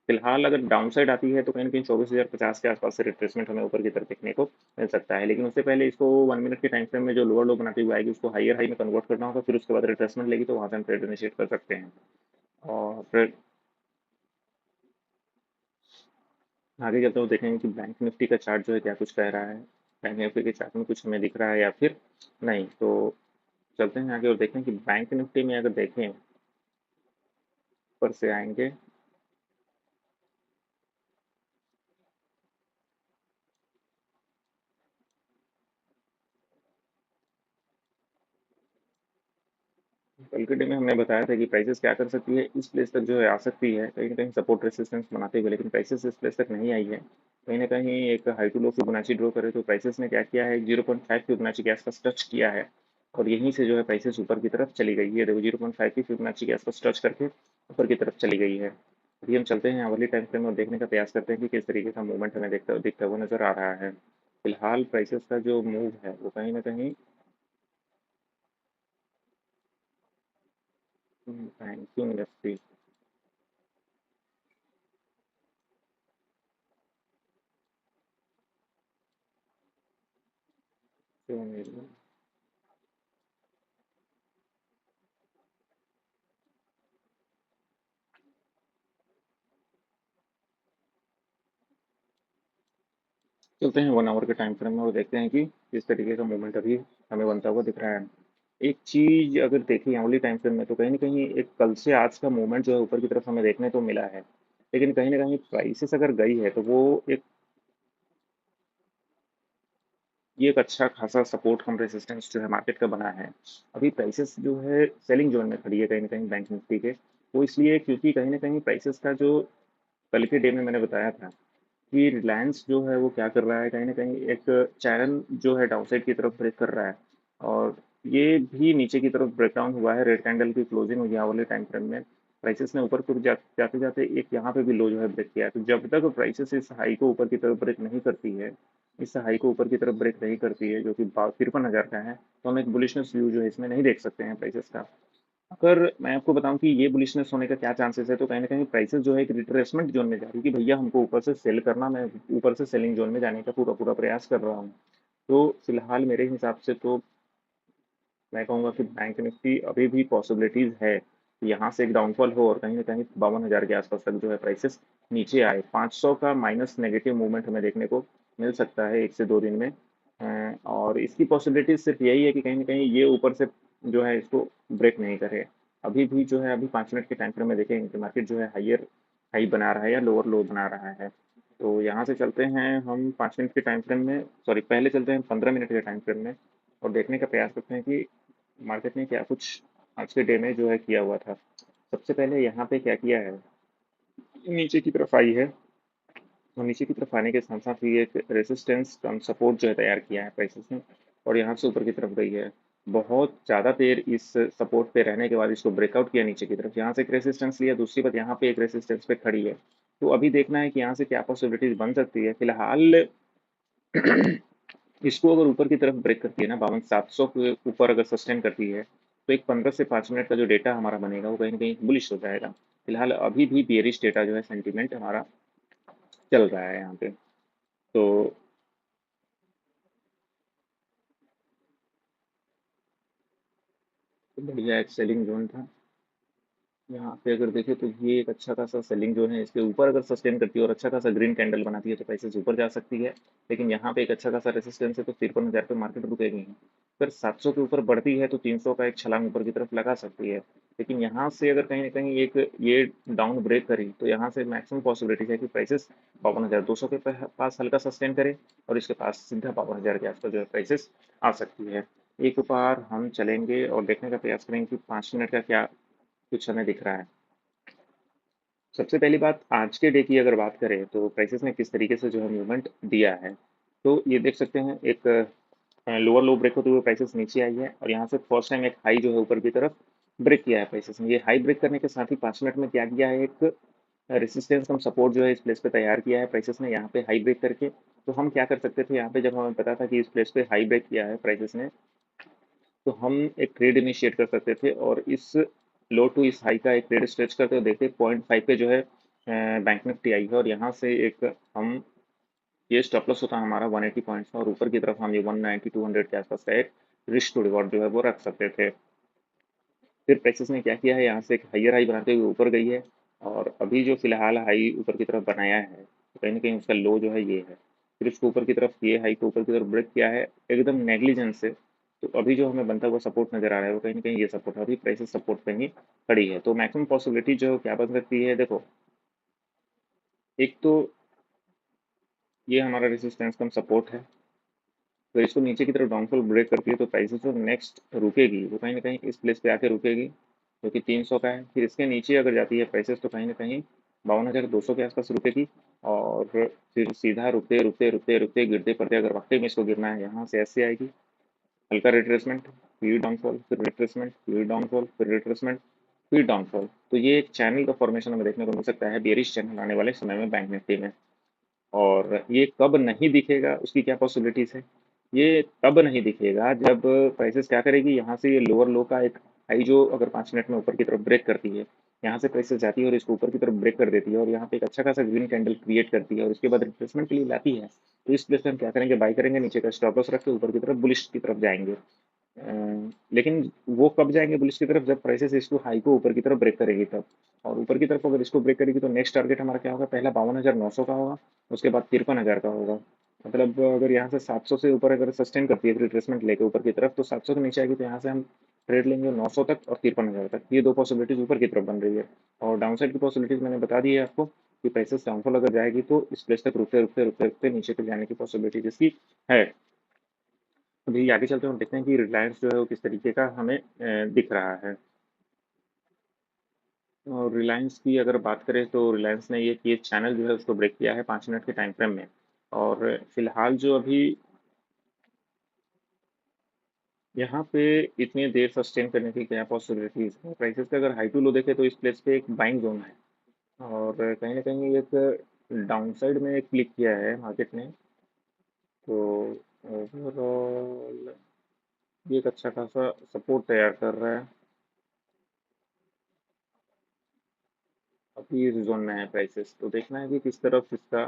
फिलहाल अगर डाउन साइड आती है तो कहीं ना कहीं 24,050 के आसपास से रिट्रेसमेंट हमें ऊपर की तरफ देखने को मिल सकता है, लेकिन उससे पहले इसको 1 मिनट के टाइम फ्रेम में जो लोअर लो बनाती हुई आएगी उसको हायर हाई में कन्वर्ट करना होगा, फिर उसके बाद रिट्रेसमेंट लेगी तो वहां से हम ट्रेड इनिशिएट कर सकते हैं। और फिर आगे चलते हुए देखेंगे कि बैंक निफ्टी का चार्ट जो है क्या कुछ कह रहा है। बैंक निफ्टी के चार्ट में कुछ हमें दिख रहा है या फिर नहीं, तो चलते हैं आगे और देखें कि बैंक निफ्टी में अगर देखें ऊपर से आएंगे। कल के डे में हमने बताया था कि प्राइसेस क्या कर सकती है, इस प्लेस तक जो है आ सकती है कहीं ना कहीं सपोर्ट रेसिस्टेंस बनाते हुए, लेकिन प्राइसेस इस प्लेस तक नहीं आई है। कहीं ना कहीं एक high to low Fibonacci draw करे तो प्राइसेस ने क्या किया है, 0.5 फिबोनाची के आसपास टच किया है, और यहीं से जो है प्राइसेस ऊपर की तरफ चली गई है। देखो 0.5 की फिबोनाची के आसपास टच करके ऊपर की तरफ चली गई है। अभी हम चलते हैं अगली टाइम फ्रेम और देखने का प्रयास करते हैं कि किस तरीके का मूवमेंट हमें दिखता हुआ नजर आ रहा है। फिलहाल प्राइसेस का जो मूव है वो कहीं ना कहीं बैंकिंग इंडस्ट्री से चलते हैं 1 आवर के टाइम फ्रेम में और देखते हैं कि किस तरीके का मूवमेंट अभी हमें बनता हुआ दिख रहा है। एक चीज अगर देखी वाली टाइम फ्रेम में तो कहीं ना कहीं एक कल से आज का मूवमेंट जो है ऊपर की तरफ हमें देखने को मिला है, लेकिन कहीं ना कहीं प्राइसेस अगर गई है तो वो एक ये एक अच्छा खासा सपोर्ट कम रेजिस्टेंस जो है मार्केट का बना है। अभी प्राइसेस जो है सेलिंग जोन में खड़ी है कहीं ना कहीं बैंक निफ्टी के, वो इसलिए क्योंकि कहीं ना कहीं प्राइसेस का जो कल के डे में मैंने बताया था कि रिलायंस जो है वो क्या कर रहा है, कहीं न कहीं एक चैनल जो है डाउनसाइड की तरफ ब्रेक कर रहा है, और ये भी नीचे की तरफ ब्रेक डाउन हुआ है। रेड कैंडल की क्लोजिंग हुई है वाले टाइम फ्रेम में। प्राइसेस ने ऊपर को जाते जाते एक यहाँ पे भी लो जो है ब्रेक किया है, तो जब तक प्राइसेस इस हाई को ऊपर की तरफ ब्रेक नहीं करती है, इस हाई को ऊपर की तरफ ब्रेक नहीं करती है जो कि 53,000 का है, तो हम एक बुलिशनेस व्यू जो है इसमें नहीं देख सकते हैं प्राइसेस का। अगर मैं आपको बताऊं कि ये बुलिशनेस होने का क्या चांसेस है, तो कहीं ना कहीं प्राइसेस जो है एक रिट्रेसमेंट जोन में जा रही है कि भैया हमको ऊपर से सेल करना, मैं ऊपर से सेलिंग जोन में जाने का पूरा पूरा प्रयास कर रहा हूँ। तो फिलहाल मेरे हिसाब से तो मैं कहूँगा कि बैंक निफ्टी अभी भी पॉसिबिलिटीज है कि यहाँ से एक डाउनफॉल हो और कहीं ना कहीं 52,000 के आसपास तक जो है प्राइसेस नीचे आए। 500 का माइनस नेगेटिव मूवमेंट हमें देखने को मिल सकता है 1 से 2 दिन में। और इसकी पॉसिबिलिटीज सिर्फ यही है कि कहीं ना कहीं ये ऊपर से जो है इसको ब्रेक नहीं करे। अभी भी जो है अभी 5 मिनट के टाइम फ्रेम में देखेंगे कि मार्केट जो है हायर हाई बना रहा है या लोअर लो बना रहा है। तो यहाँ से चलते हैं हम 5 मिनट के टाइम फ्रेम में, सॉरी पहले चलते हैं 15 मिनट के टाइम फ्रेम में, और देखने का प्रयास करते हैं कि मार्केट ने क्या कुछ आज के डे में जो है किया हुआ था। सबसे पहले यहाँ पे क्या किया है, नीचे की तरफ आई है, और नीचे की तरफ आने के साथ साथ ही एक रेजिस्टेंस कम सपोर्ट जो है तैयार किया है प्राइसेस ने, और यहाँ से ऊपर की तरफ गई है। बहुत ज़्यादा देर इस सपोर्ट पे रहने के बाद इसको ब्रेकआउट किया नीचे की तरफ, यहाँ से एक रेजिस्टेंस लिया, दूसरी बात यहाँ पे एक रेजिस्टेंस पे खड़ी है। तो अभी देखना है कि यहाँ से क्या पॉसिबिलिटीज बन सकती है। फिलहाल इसको अगर ऊपर की तरफ ब्रेक करती है ना, 52,700 के ऊपर अगर सस्टेन करती है, तो एक 15 से 5 मिनट का जो डेटा हमारा बनेगा वो कहीं ना कहीं बुलिश हो जाएगा। फिलहाल अभी भी बेरिश डेटा जो है, सेंटीमेंट हमारा चल रहा है यहाँ पे। तो बढ़िया एक सेलिंग जोन था। यहाँ पे अगर देखें तो ये एक अच्छा खासा सेलिंग जोन है, इसके ऊपर अगर सस्टेन करती है और अच्छा खासा ग्रीन कैंडल बनाती है तो प्राइसेस ऊपर जा सकती है। लेकिन यहाँ पे एक अच्छा खासा रेसिस्टेंस है, तो 53,000 पे मार्केट रुकेगी। अगर 700 के ऊपर बढ़ती है तो 300 का एक छलांग ऊपर की तरफ लगा सकती है। लेकिन यहाँ से अगर कहीं ना कहीं एक ये डाउन ब्रेक करी तो यहाँ से मैक्सिमम पॉसिबिलिटी है कि प्राइसेस 52,200 के पास हल्का सस्टेन करे, और इसके पास सीधा 52,000 के आसपास जो है प्राइसेस आ सकती है। एक बार हम चलेंगे और देखने का प्रयास करेंगे कि 5 मिनट का क्या कुछ हमें दिख रहा है। सबसे पहली बात, आज के डे की अगर बात करें तो प्राइसेस ने किस तरीके से जो है मूवमेंट दिया है। तो ये देख सकते हैं, एक लोअर लो ब्रेक होते हुए प्राइसेस नीचे आई है, और यहाँ से फर्स्ट टाइम एक हाई जो है ऊपर की तरफ ब्रेक किया है प्राइसेस ने। ये हाई ब्रेक करने के साथ ही 5 मिनट में क्या किया है, एक रेसिस्टेंस कम सपोर्ट जो है इस प्लेस पे तैयार किया है प्राइसेस ने, यहाँ पे हाई ब्रेक करके। तो हम क्या कर सकते थे यहाँ पे, जब हमें पता था कि इस प्लेस पे हाई ब्रेक किया है प्राइसेस ने, तो हम एक ट्रेड इनिशिएट कर सकते थे, और इस लो टू इस हाई का एक ट्रेड स्ट्रेच करते हुए देखते 0.5 पे जो है बैंक निफ्टी आई है, और यहाँ से एक हम ये स्टॉप लॉस होता है हमारा 180 पॉइंट्स का, और ऊपर की तरफ हम ये 190 200 के आसपास का एक रिस्क टू रिवॉर्ड जो है वो रख सकते थे। फिर प्रेक्सिस ने क्या किया है, यहाँ से एक हाइयर हाई बनाते हुए ऊपर गई है, और अभी जो फिलहाल हाई ऊपर की तरफ बनाया है तो कहीं ना कहीं उसका लो जो है ये है। फिर उसको ऊपर की तरफ, ये हाई को ऊपर की तरफ ब्रेक किया है एकदम नेग्लिजेंस से। तो अभी जो हमें बनता हुआ सपोर्ट नजर आ रहा है वो कहीं ना कहीं ये सपोर्ट है, अभी प्राइसेस सपोर्ट पे ही खड़ी है। तो मैक्सिमम पॉसिबिलिटी जो क्या बन सकती है, देखो, एक तो ये हमारा रेजिस्टेंस कम सपोर्ट है, तो इसको नीचे की तरफ डाउनफॉल ब्रेक करती है तो प्राइसेस जो नेक्स्ट रुकेगी वो कहीं ना कहीं इस प्लेस पे आके रुकेगी, जो कि 300 का है। फिर इसके नीचे अगर जाती है प्राइसेस तो कहीं ना कहीं 52,200 के आसपास रुकेगी, और फिर सीधा रुकते रुकते रुकते रुकते गिरते पड़ते, अगर वाकई में इसको गिरना है यहाँ से ऐसे आएगी, हल्का रिट्रेसमेंट, फिर डाउनफॉल, फिर रिट्रेसमेंट, फिर डाउनफॉल, फिर रिट्रेसमेंट, फिर डाउनफॉल। तो ये एक चैनल का फॉर्मेशन हमें देखने को मिल सकता है बेरिश चैनल आने वाले समय में बैंक निफ्टी में। और ये कब नहीं दिखेगा, उसकी क्या पॉसिबिलिटीज है, ये तब नहीं दिखेगा जब प्राइसेस क्या करेगी, यहाँ से ये लोअर लो का एक हाई जो अगर 5 मिनट में ऊपर की तरफ ब्रेक करती है, यहाँ से प्राइसेस जाती है और इसको ऊपर की तरफ ब्रेक कर देती है, और यहाँ पे एक अच्छा खासा ग्रीन कैंडल क्रिएट करती है, और उसके बाद रिप्लेसमेंट के लिए लाती है। तो इस प्लेस पे हम क्या करेंगे, बाई करेंगे, नीचे का स्टॉप लॉस रख के ऊपर की तरफ बुलिश की तरफ जाएंगे। लेकिन वो कब जाएंगे बुलिश की तरफ, जब प्राइसेस इसको हाई को ऊपर की तरफ ब्रेक करेगी तब। और ऊपर की तरफ अगर इसको ब्रेक करेगी तो नेक्स्ट टारगेट हमारा क्या होगा, पहला 52,900 का होगा, उसके बाद 53,000 का होगा। मतलब अगर यहाँ से 700 से ऊपर अगर सस्टेन करती है रिट्रेसमेंट लेके ऊपर की तरफ, तो 700 के नीचे आएगी तो यहाँ से हम ट्रेड लेंगे 900 तक और 53,000 तक। ये दो पॉसिबिलिटीज ऊपर की तरफ बन रही है। और डाउन साइड की पॉसिबिलिटीज मैंने बता दी है आपको, कि प्राइसेस डाउनफॉल अगर जाएगी तो इस प्लेस तक रुकते रुकते रुकते रुकते नीचे तक जाने की पॉसिबिलिटी जिसकी है। अभी आगे चलते हैं और देखते हैं कि रिलायंस जो है वो किस तरीके का हमें दिख रहा है। और रिलायंस की अगर बात करें तो रिलायंस ने ये चैनल जो है उसको ब्रेक किया है 5 मिनट के टाइम फ्रेम में। और फिलहाल जो अभी यहाँ पे इतनी देर सस्टेन करने की क्या पॉसिबिलिटीज है, प्राइसेस का अगर हाई टू लो देखे तो इस प्लेस पे एक बाइंग जोन है, और कहीं ना कहीं एक डाउन साइड में क्लिक किया है मार्केट ने। तो ओवरऑल ये एक अच्छा खासा सपोर्ट तैयार कर रहा है, अभी इस जोन में है प्राइसेस। तो देखना है कि किस तरफ इसका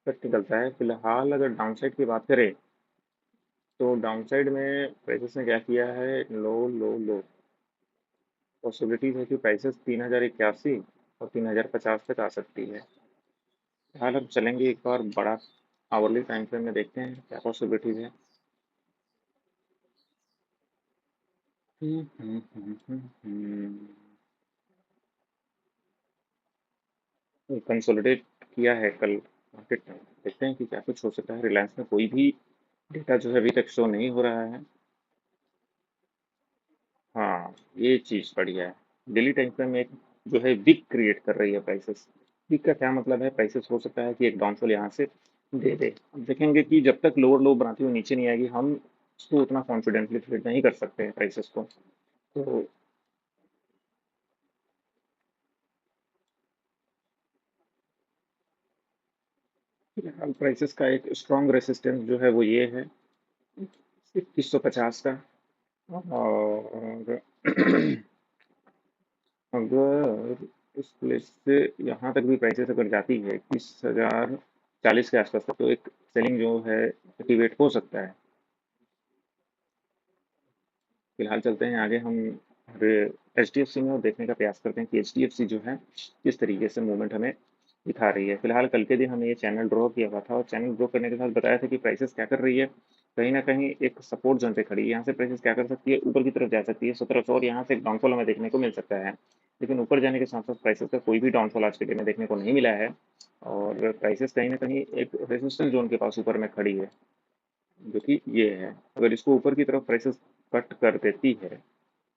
कट निकलता है। फिलहाल अगर डाउन साइड की बात करें तो डाउन साइड में प्राइसेस ने क्या किया है, लो लो लो, पॉसिबिलिटीज है कि प्राइसेस 3,081 और 3,050 तक आ सकती है। फिलहाल हम चलेंगे एक बार बड़ा आवरली टाइम फ्रेम में, देखते हैं क्या पॉसिबिलिटीज है। हम्म, हम्म, हम्म, हम्म, हम्म। कंसोलिडेट किया है कल मार्केट में। देखते हैं कि क्या कुछ हो सकता है। रिलायंस में कोई भी डेटा जो है अभी तक शो नहीं हो रहा है। हाँ, ये चीज़ बढ़िया है। डेली टाइम फ्रेम में एक जो है विक क्रिएट कर रही है प्राइसेस। विक का क्या मतलब है? प्राइसेस हो सकता है कि एक डाउनफॉल यहाँ से दे दे। अब देखेंगे कि जब तक लोअर लो बनाती हुई नीचे नहीं आएगी, हम उसको उतना कॉन्फिडेंटली ट्रेड नहीं कर सकते हैं प्राइसेस को। तो फिलहाल प्राइसेस का एक स्ट्रॉन्ग रेसिस्टेंस जो है वो ये है 2150 का। और अगर इस प्लेस से यहाँ तक भी प्राइसेस अगर जाती है 21,040 के आसपास तक, तो एक सेलिंग जो है एक्टिवेट हो सकता है। फिलहाल चलते हैं आगे हम एच डी एफ सी में और देखने का प्रयास करते हैं कि एच डी एफ सी जो है किस तरीके से मूवमेंट हमें दिखा रही है। फिलहाल कल के दिन हमने ये चैनल ड्रॉ किया हुआ था और चैनल ड्रॉ करने के साथ बताया था कि प्राइसेस क्या कर रही है। कहीं ना कहीं एक सपोर्ट जोन पे खड़ी है। यहाँ से प्राइसेस क्या कर सकती है? ऊपर की तरफ जा सकती है 1700, और यहाँ से एक डाउनफॉल हमें देखने को मिल सकता है। लेकिन ऊपर जाने के साथ साथ प्राइसेस का कोई भी डाउनफॉल आज के दिन में देखने को नहीं मिला है। और प्राइसेस कहीं ना कहीं एक रेजिस्टेंस जोन के पास ऊपर में खड़ी है, जो कि ये है। अगर इसको ऊपर की तरफ प्राइसेस कट कर देती है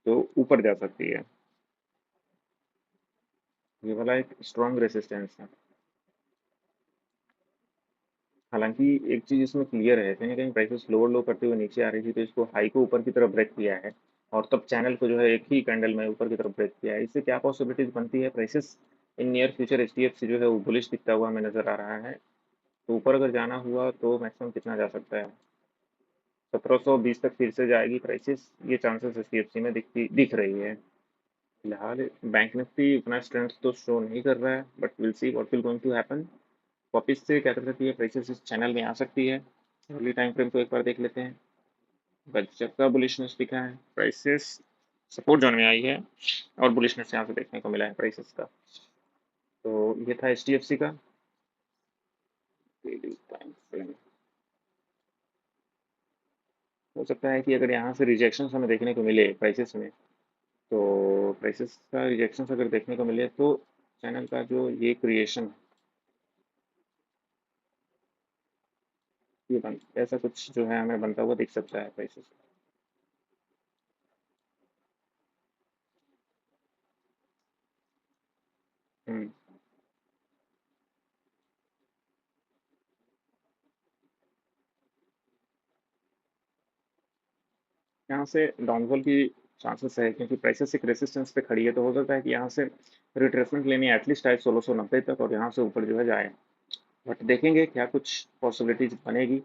तो ऊपर जा सकती है। ये वाला एक स्ट्रॉन्ग रेसिस्टेंस है। हालांकि एक चीज इसमें क्लियर है, कहीं ना कहीं प्राइसेस लोअर लो करते हुए नीचे आ रही थी, तो इसको हाई को ऊपर की तरफ ब्रेक किया है और तब चैनल को जो है एक ही कैंडल में ऊपर की तरफ ब्रेक किया है। इससे क्या पॉसिबिलिटीज बनती है? Prices in near future H D F C जो है वो बुलिश दिखता हुआ हमें नजर आ रहा है। तो ऊपर अगर जाना हुआ तो मैक्सिमम कितना जा सकता है? 1720 तक फिर से जाएगी प्राइसेस, ये chances H D F C में दिख रही है। फिलहाल बैंक निफ्टी उतना स्ट्रेंथ तो शो नहीं कर रहा है, but will see what will going to happen. वापिस से क्या कर सकती है प्राइसेस? इस चैनल में आ सकती है। अर्ली टाइम फ्रेम को एक बार देख लेते हैं। गजब का बुलिशनेस दिखा है। प्राइसेस सपोर्ट जोन में आई है और बुलिशनेस यहाँ से देखने को मिला है प्राइसेस का। तो ये था एच डी एफ सी का डेली टाइम फ्रेम। हो सकता है कि अगर यहाँ से रिजेक्शन हमें देखने को मिले प्राइसेस में, तो प्राइसेस का रिजेक्शन अगर देखने को मिले तो चैनल का जो ये क्रिएशन, ये बन ऐसा कुछ जो है हमें बनता हुआ दिख सकता है प्राइसेस। हम्म, यहाँ से डाउनफॉल की चांसेस है, क्योंकि प्राइसेस एक रेसिस्टेंस पे खड़ी है, तो हो सकता है कि यहाँ से रिट्रेसमेंट लेनी है एटलीस्ट आए 1690 तक और यहाँ से ऊपर जो है जाए। बट देखेंगे क्या कुछ पॉसिबिलिटीज बनेगी।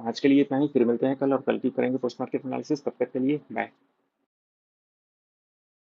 आज के लिए इतना ही, फिर मिलते हैं कल और कल की करेंगे पोस्ट मार्केट एनालिसिस। तब तक के लिए बाय।